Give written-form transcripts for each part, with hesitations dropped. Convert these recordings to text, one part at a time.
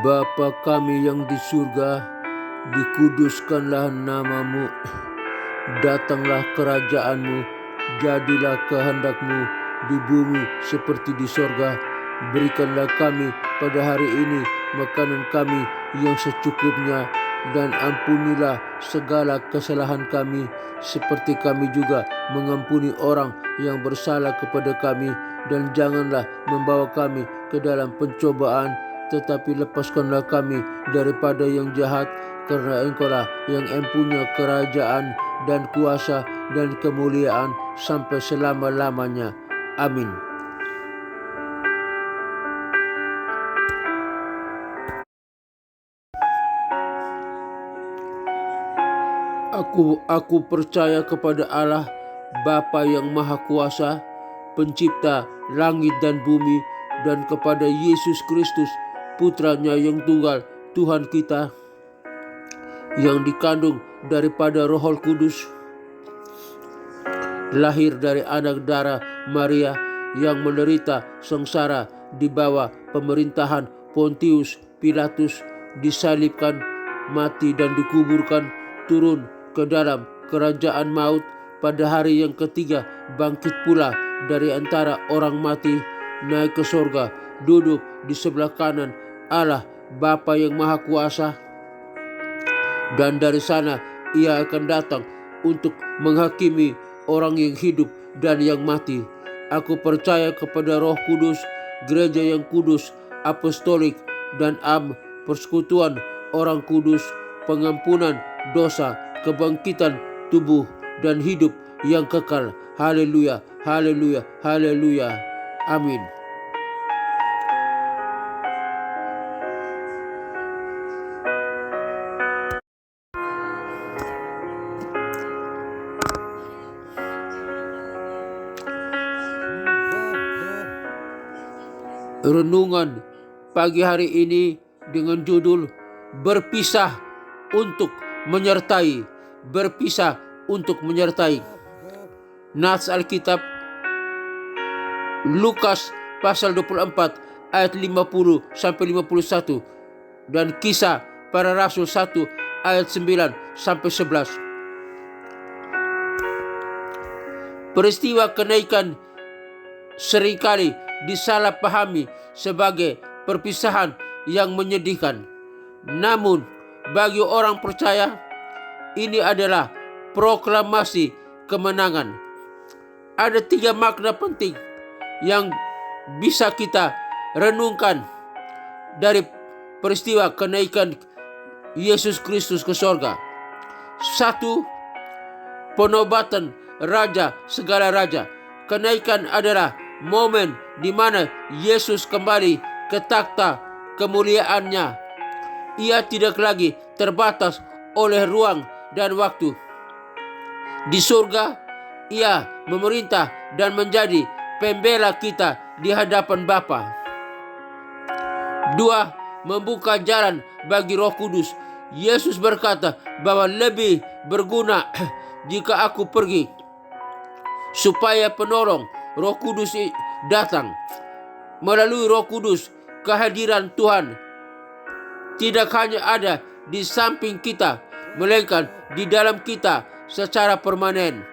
Bapa kami yang di surga, dikuduskanlah namamu, datanglah kerajaanmu, jadilah kehendakmu di bumi seperti di sorga. Berikanlah kami pada hari ini makanan kami yang secukupnya, dan ampunilah segala kesalahan kami, seperti kami juga mengampuni orang yang bersalah kepada kami. Dan janganlah membawa kami ke dalam pencobaan, tetapi lepaskanlah kami daripada yang jahat, karena Engkau-lah yang empunya kerajaan dan kuasa dan kemuliaan sampai selama-lamanya. Amin. Aku percaya kepada Allah, Bapa yang Maha Kuasa, Pencipta langit dan bumi, dan kepada Yesus Kristus, Putranya yang tunggal, Tuhan kita, yang dikandung daripada Roh Kudus, lahir dari anak darah Maria, yang menderita sengsara di bawah pemerintahan Pontius Pilatus, disalibkan, mati dan dikuburkan, turun ke dalam kerajaan maut, pada hari yang ketiga bangkit pula dari antara orang mati, naik ke sorga, duduk di sebelah kanan Allah Bapa yang Maha Kuasa, dan dari sana Ia akan datang untuk menghakimi orang yang hidup dan yang mati. Aku percaya kepada Roh Kudus, gereja yang kudus, apostolik, dan persekutuan orang kudus, pengampunan dosa, kebangkitan tubuh, dan hidup yang kekal. Haleluya, haleluya, haleluya. Amin. Renungan pagi hari ini dengan judul Berpisah untuk menyertai. Berpisah untuk menyertai. Nats Alkitab Lukas pasal 24 ayat 50 sampai 51, dan Kisah Para Rasul 1 ayat 9 sampai 11. Peristiwa kenaikan seringkali disalahpahami sebagai perpisahan yang menyedihkan. Namun bagi orang percaya, ini adalah proklamasi kemenangan. Ada 3 makna penting yang bisa kita renungkan dari peristiwa kenaikan Yesus Kristus ke sorga. 1. Penobatan Raja segala raja. Kenaikan adalah momen di mana Yesus kembali ke takhta kemuliaannya. Ia tidak lagi terbatas oleh ruang dan waktu. Di surga, Ia memerintah dan menjadi pembela kita di hadapan Bapa. 2. Membuka jalan bagi Roh Kudus. Yesus berkata bahwa lebih berguna jika aku pergi, supaya penolong Roh Kudus datang. Melalui Roh Kudus, kehadiran Tuhan tidak hanya ada di samping kita, melainkan di dalam kita secara permanen.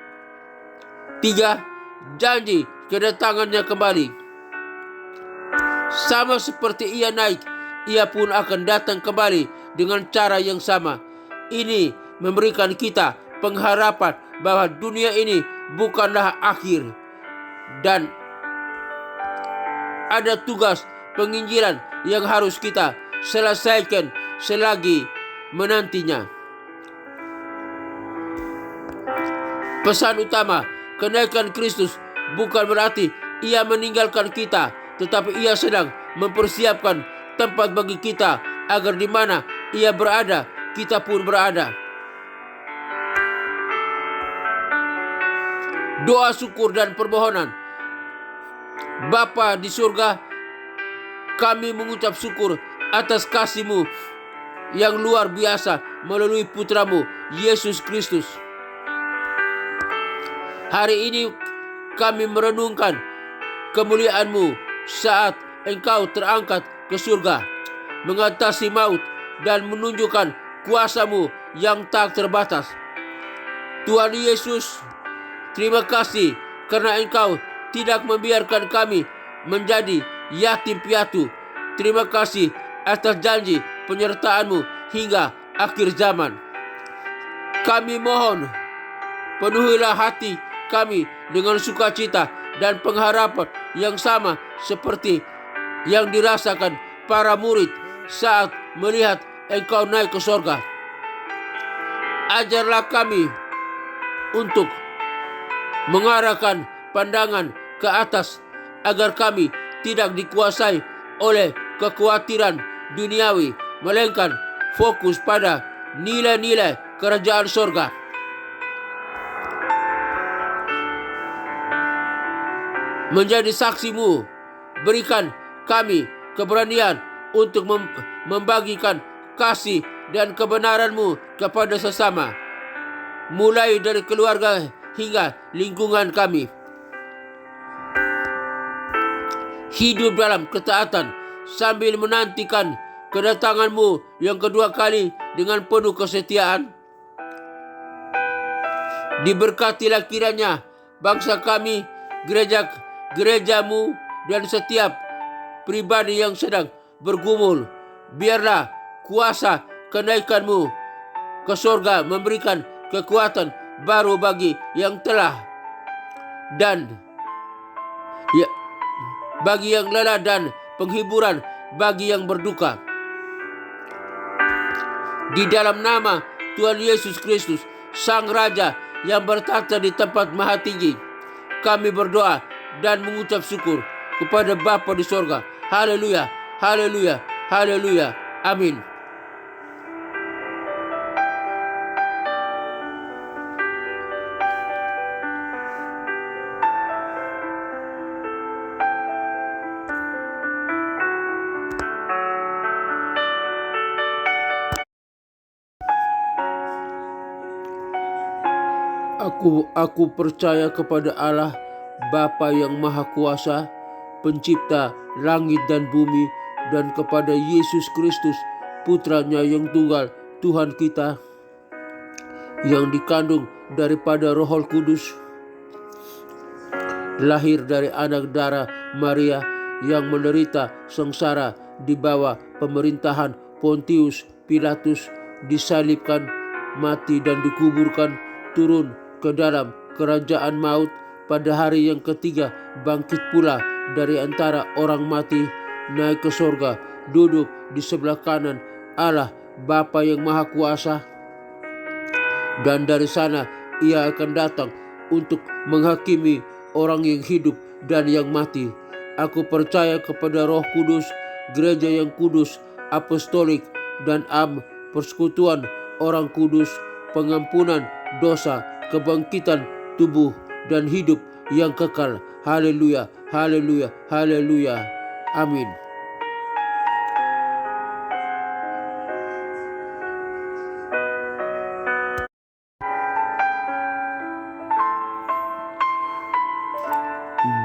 3. Janji kedatangannya kembali. Sama seperti Ia naik, Ia pun akan datang kembali dengan cara yang sama. Ini memberikan kita pengharapan bahwa dunia ini bukanlah akhir, dan ada tugas penginjilan yang harus kita selesaikan selagi menantinya. Pesan utama kenaikan Kristus bukan berarti Ia meninggalkan kita, tetapi Ia sedang mempersiapkan tempat bagi kita, agar di mana Ia berada, kita pun berada. Doa syukur dan permohonan. Bapa di surga, kami mengucap syukur atas kasih-Mu yang luar biasa melalui Putra-Mu, Yesus Kristus. Hari ini kami merenungkan kemuliaan-Mu saat Engkau terangkat ke surga, mengatasi maut dan menunjukkan kuasa-Mu yang tak terbatas. Tuhan Yesus, terima kasih karena Engkau tidak membiarkan kami menjadi yatim piatu. Terima kasih atas janji penyertaan-Mu hingga akhir zaman. Kami mohon, penuhilah hati kami dengan sukacita dan pengharapan yang sama seperti yang dirasakan para murid saat melihat Engkau naik ke sorga. Ajarlah kami untuk mengarahkan pandangan ke atas agar kami tidak dikuasai oleh kekhawatiran duniawi, melainkan fokus pada nilai-nilai kerajaan sorga. Menjadi saksi-Mu, berikan kami keberanian untuk membagikan kasih dan kebenaran-Mu kepada sesama, mulai dari keluarga hingga lingkungan kami. Hidup dalam ketaatan sambil menantikan kedatangan-Mu yang kedua kali dengan penuh kesetiaan. Diberkatilah kiranya bangsa kami, gereja-Mu, dan setiap pribadi yang sedang bergumul. Biarlah kuasa kenaikan-Mu ke surga memberikan kekuatan baru bagi yang telah dan bagi yang lelah, dan penghiburan bagi yang berduka. Di dalam nama Tuhan Yesus Kristus, Sang Raja yang bertata di tempat maha tinggi, kami berdoa dan mengucap syukur kepada Bapa di sorga. Haleluya, haleluya, haleluya. Amin. Aku percaya kepada Allah, Bapa yang Maha Kuasa, Pencipta langit dan bumi, dan kepada Yesus Kristus, Putranya yang tunggal, Tuhan kita, yang dikandung daripada Roh Kudus, lahir dari anak darah Maria, yang menderita sengsara di bawah pemerintahan Pontius Pilatus, disalibkan, mati dan dikuburkan, turun ke dalam kerajaan maut, pada hari yang ketiga bangkit pula dari antara orang mati, naik ke sorga, duduk di sebelah kanan Allah Bapa yang Maha Kuasa, dan dari sana Ia akan datang untuk menghakimi orang yang hidup dan yang mati. Aku percaya kepada Roh Kudus, gereja yang kudus, apostolik, dan persekutuan orang kudus, pengampunan dosa, kebangkitan tubuh, dan hidup yang kekal. Haleluya, haleluya, haleluya. Amin.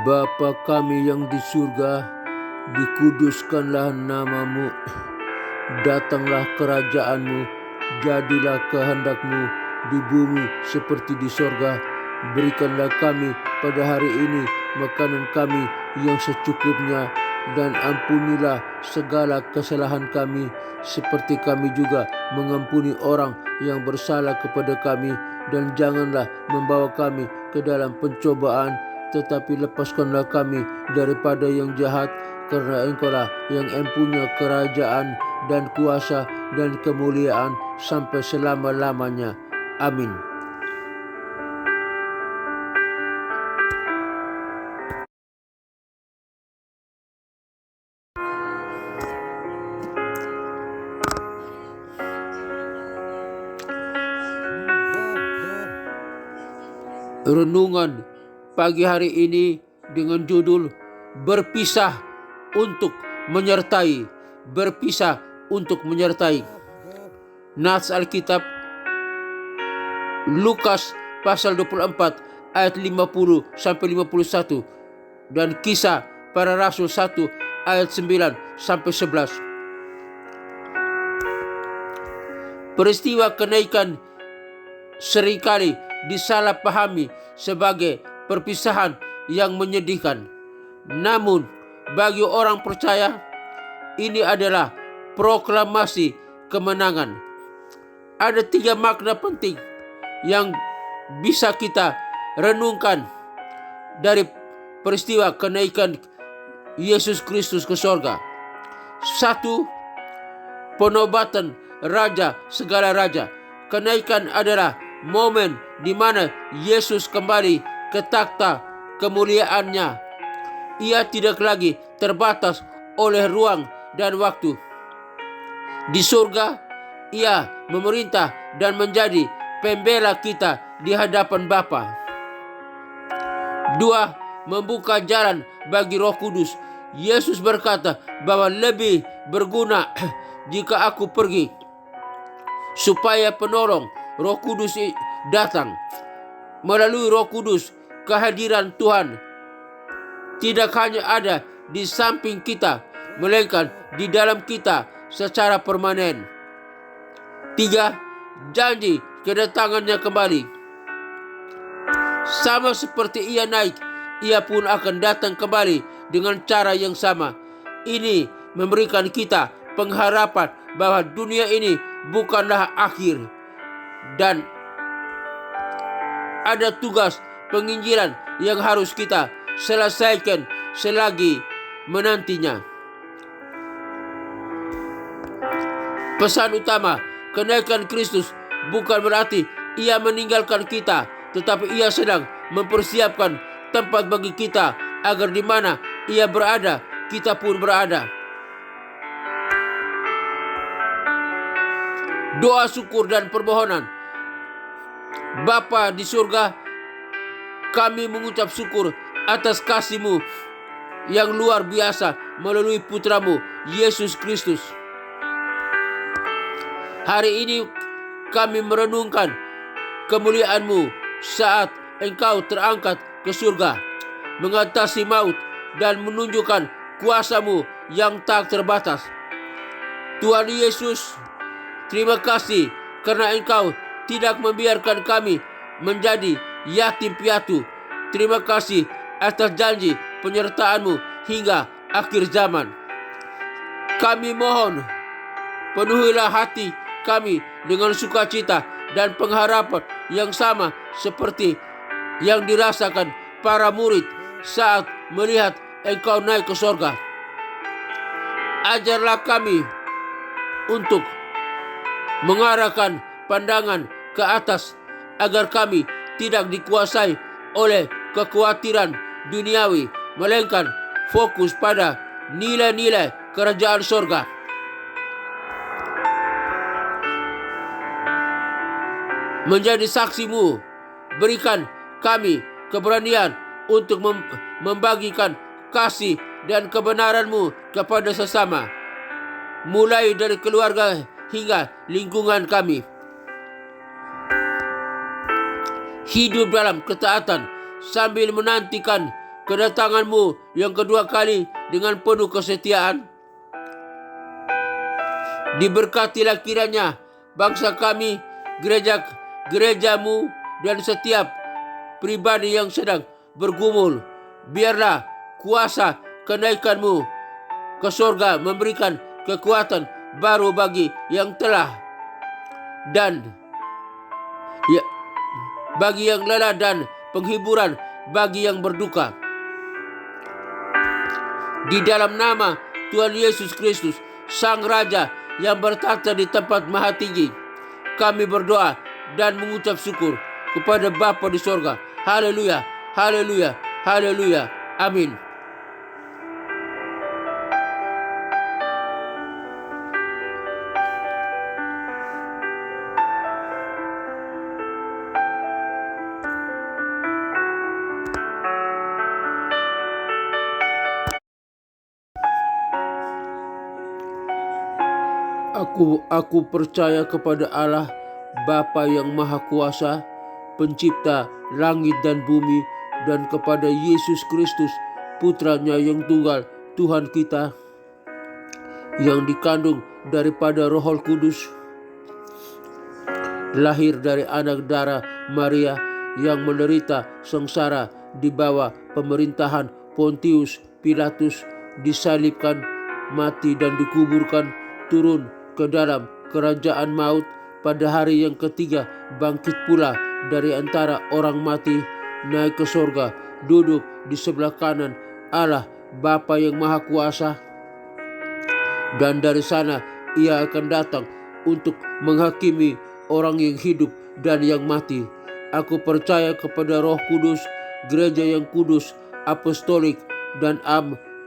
Bapa kami yang di surga, dikuduskanlah nama-Mu, datanglah kerajaan-Mu, jadilah kehendak-Mu di bumi seperti di sorga. Berikanlah kami pada hari ini makanan kami yang secukupnya, dan ampunilah segala kesalahan kami, seperti kami juga mengampuni orang yang bersalah kepada kami. Dan janganlah membawa kami ke dalam pencobaan, tetapi lepaskanlah kami daripada yang jahat, karena Engkau-lah yang empunya kerajaan dan kuasa dan kemuliaan sampai selama-lamanya. Amin. Renungan pagi hari ini dengan judul Berpisah untuk menyertai. Berpisah untuk menyertai. Nats Alkitab Lukas pasal 24 ayat 50 sampai 51, dan Kisah Para Rasul 1 ayat 9 sampai 11. Peristiwa kenaikan seringkali disalahpahami sebagai perpisahan yang menyedihkan. Namun bagi orang percaya, ini adalah proklamasi kemenangan. Ada 3 makna penting yang bisa kita renungkan dari peristiwa kenaikan Yesus Kristus ke sorga. 1. Penobatan Raja segala raja. Kenaikan adalah momen di mana Yesus kembali ke takhta kemuliaannya. Ia tidak lagi terbatas oleh ruang dan waktu. Di surga, ia memerintah dan menjadi pembela kita di hadapan Bapa. 2. Membuka jalan bagi Roh Kudus. Yesus berkata bahwa lebih berguna jika aku pergi, supaya penolong Roh Kudus datang. Melalui Roh Kudus, kehadiran Tuhan tidak hanya ada di samping kita, melainkan di dalam kita secara permanen. 3. Janji kedatangannya kembali. Sama seperti ia naik, ia pun akan datang kembali dengan cara yang sama. Ini memberikan kita pengharapan bahwa dunia ini bukanlah akhir, dan ada tugas penginjilan yang harus kita selesaikan selagi menantinya. Pesan utama kenaikan Kristus bukan berarti ia meninggalkan kita, tetapi ia sedang mempersiapkan tempat bagi kita agar di mana ia berada, kita pun berada. Doa syukur dan permohonan. Bapa di surga, kami mengucap syukur atas kasih-Mu yang luar biasa melalui Putra-Mu, Yesus Kristus. Hari ini kami merenungkan kemuliaan-Mu saat Engkau terangkat ke surga, mengatasi maut dan menunjukkan kuasa-Mu yang tak terbatas. Tuhan Yesus, terima kasih karena Engkau tidak membiarkan kami menjadi yatim piatu. Terima kasih atas janji penyertaan-Mu hingga akhir zaman. Kami mohon, penuhilah hati kami dengan sukacita dan pengharapan yang sama seperti yang dirasakan para murid saat melihat Engkau naik ke sorga. Ajarlah kami untuk mengarahkan pandangan ke atas agar kami tidak dikuasai oleh kekhawatiran duniawi, melainkan fokus pada nilai-nilai kerajaan sorga. Menjadi saksi-Mu, berikan kami keberanian untuk membagikan kasih dan kebenaran-Mu kepada sesama, mulai dari keluarga hingga lingkungan kami. Hidup dalam ketaatan sambil menantikan kedatangan-Mu yang kedua kali dengan penuh kesetiaan. Diberkatilah kiranya bangsa kami, gereja-Mu, dan setiap pribadi yang sedang bergumul. Biarlah kuasa kenaikan-Mu ke surga memberikan kekuatan baru bagi yang telah, dan bagi yang lelah, dan penghiburan bagi yang berduka. Di dalam nama Tuhan Yesus Kristus, Sang Raja yang bertata di tempat maha tinggi, kami berdoa dan mengucap syukur kepada Bapa di sorga. Haleluya, haleluya, haleluya. Amin. Aku percaya kepada Allah, Bapa yang Maha Kuasa, Pencipta langit dan bumi, dan kepada Yesus Kristus, Putranya yang tunggal, Tuhan kita, yang dikandung daripada Roh Kudus, lahir dari anak darah Maria yang menderita sengsara di bawah pemerintahan Pontius Pilatus, disalibkan, mati dan dikuburkan, turun ke dalam kerajaan maut, pada hari yang ketiga bangkit pula dari antara orang mati, naik ke sorga, duduk di sebelah kanan Allah Bapa yang Maha Kuasa, dan dari sana ia akan datang untuk menghakimi orang yang hidup dan yang mati. Aku percaya kepada Roh Kudus, gereja yang kudus, apostolik, dan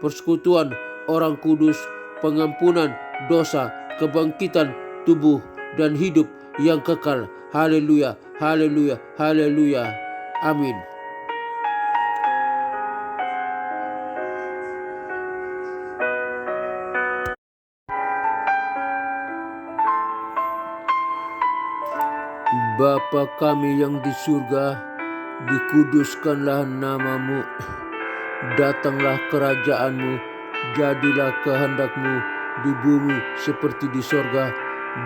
persekutuan orang kudus, pengampunan dosa, kebangkitan tubuh, dan hidup yang kekal. Haleluya, haleluya, haleluya. Amin. Bapa kami yang di surga, dikuduskanlah namamu, datanglah kerajaanmu, jadilah kehendakmu di bumi seperti di sorga.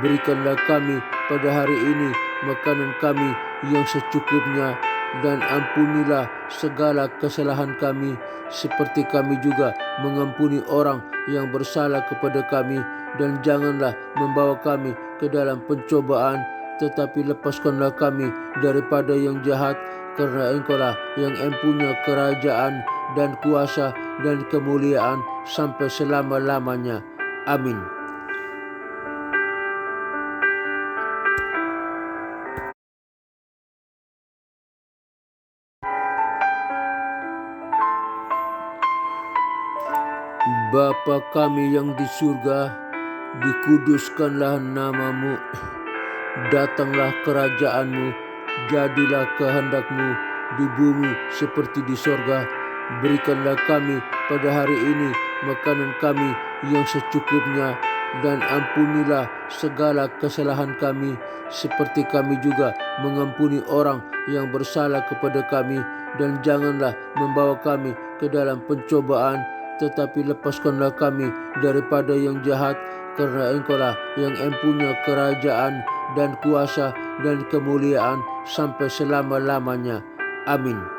Berikanlah kami pada hari ini makanan kami yang secukupnya, dan ampunilah segala kesalahan kami, seperti kami juga mengampuni orang yang bersalah kepada kami. Dan janganlah membawa kami ke dalam pencobaan, tetapi lepaskanlah kami daripada yang jahat, karena Engkau-lah yang empunya kerajaan dan kuasa dan kemuliaan sampai selama-lamanya. Amin. Bapa kami yang di surga, dikuduskanlah namamu, datanglah kerajaanmu, jadilah kehendakmu di bumi seperti di sorga. Berikanlah kami pada hari ini makanan kami yang secukupnya, dan ampunilah segala kesalahan kami, seperti kami juga mengampuni orang yang bersalah kepada kami. Dan janganlah membawa kami ke dalam pencobaan, tetapi lepaskanlah kami daripada yang jahat, karena Engkau-lah yang empunya kerajaan dan kuasa dan kemuliaan sampai selama-lamanya. Amin.